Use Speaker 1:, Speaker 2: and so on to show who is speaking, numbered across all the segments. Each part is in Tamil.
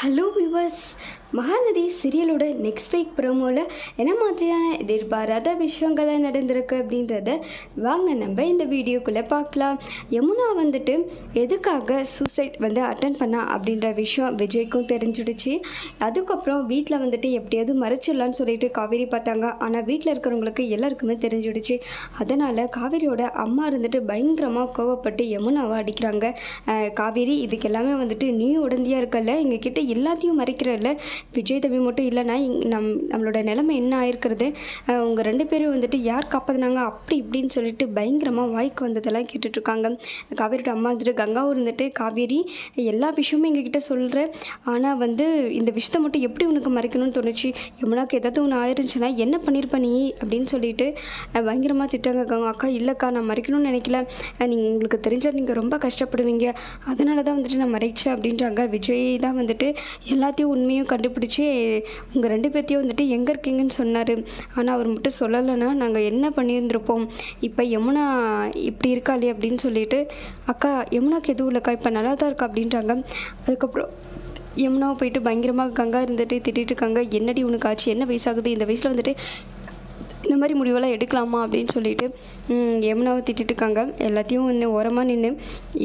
Speaker 1: ஹலோ வியூவர்ஸ், மகாநதி சீரியலோட நெக்ஸ்ட் வீக் ப்ரோமோவில் என்ன மாதிரியான எதிர்பாராத விஷயங்களை நடந்திருக்கு அப்படின்றத வாங்க நம்ம இந்த வீடியோக்குள்ளே பார்க்கலாம். யமுனா வந்துட்டு எதுக்காக சூசைட் அட்டன் பண்ணா அப்படின்ற விஷயம் விஜய்க்கும் தெரிஞ்சிடுச்சு. அதுக்கப்புறம் வீட்டில் வந்துட்டு எப்படியாவது மறைச்சிடலான்னு சொல்லிட்டு காவேரி பார்த்தாங்க. ஆனால் வீட்டில் இருக்கிறவங்களுக்கு எல்லாருக்குமே தெரிஞ்சிடுச்சு. அதனால் காவேரியோட அம்மா இருந்துட்டு பயங்கரமாக கோவப்பட்டு யமுனாவை அடிக்கிறாங்க. காவேரி, இதுக்கு எல்லாமே வந்துட்டு நீ உடந்தையாக இருக்கல, எங்ககிட்ட எல்லாத்தையும் மறைக்கிறல்ல, விஜய் தம்பி மட்டும் இல்லைனா நம்மளோட நிலைமை என்ன ஆயிருக்கிறது, உங்கள் ரெண்டு பேரும் வந்துட்டு யார் காப்பாற்றினாங்க அப்படி இப்படின்னு சொல்லிட்டு பயங்கரமாக வாய்க்கு வந்ததெல்லாம் கேட்டுட்ருக்காங்க. காவேரியோட அம்மா வந்துட்டு கங்காவும் இருந்துட்டு, காவேரி எல்லா விஷயமும் எங்ககிட்ட சொல்கிற, ஆனால் இந்த விஷயத்தை மட்டும் எப்படி உனக்கு மறைக்கணும்னு தோணுச்சு, யமுனாக்கு ஏதாவது ஒன்று ஆயிருந்துச்சுன்னா என்ன பண்ணியிருப்ப நீ அப்படின்னு சொல்லிட்டு பயங்கரமாக திட்டாங்க. அக்கா இல்லைக்கா, நான் மறைக்கணும்னு நினைக்கல, நீங்கள் உங்களுக்கு தெரிஞ்சால் நீங்கள் ரொம்ப கஷ்டப்படுவீங்க, அதனால தான் வந்துட்டு நான் மறைச்சேன் அப்படின்றாங்க. விஜய் தான் வந்துட்டு எல்லாத்தையும் உண்மையும் கண்டுபிடிச்சி உங்கள் ரெண்டு பேர்த்தையும் வந்துட்டு எங்கே இருக்கீங்கன்னு சொன்னார். ஆனால் அவர் மட்டும் சொல்லலைன்னா நாங்கள் என்ன பண்ணியிருந்திருப்போம். இப்போ யமுனா இப்படி இருக்காளே அப்படின்னு சொல்லிட்டு, அக்கா யமுனாக்கு எதுவும் இல்லைக்கா, இப்போ நல்லா தான் இருக்கா அப்படின்றாங்க. அதுக்கப்புறம் யமுனாவை போயிட்டு பயங்கரமாக கங்கா இருந்துட்டு திட்டிகிட்டு இருக்காங்க. என்னடி உனக்கு ஆச்சு, என்ன வயசாகுது, இந்த வயசில் வந்துட்டு இந்த மாதிரி முடிவெல்லாம் எடுக்கலாமா அப்படின்னு சொல்லிட்டு யமுனாவை திட்டிட்டு இருக்காங்க. எல்லாத்தையும் ஓரமாக நின்று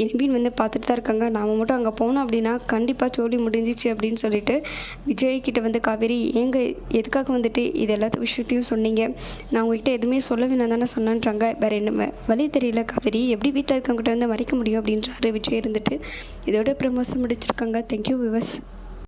Speaker 1: என்பின்னு பார்த்துட்டு தான் இருக்காங்க. நாம் மட்டும் அங்கே போனோம் அப்படின்னா கண்டிப்பாக சோழி முடிஞ்சிச்சு அப்படின்னு சொல்லிட்டு விஜய்கிட்ட காவேரி, ஏங்க எதுக்காக வந்துட்டு இது எல்லாத்த விஷயத்தையும் சொன்னீங்க, நான் உங்கள்கிட்ட எதுவுமே சொல்ல வேணாம் தானே சொன்னான்றாங்க. வேறு என்ன வழி தெரியல காவேரி, எப்படி வீட்டில் இருக்கவங்ககிட்ட மறைக்க முடியும் அப்படின்றாரு விஜய் இருந்துட்டு. இதோட ப்ரமோஷன் முடிச்சிருக்காங்க. Thank you viewers.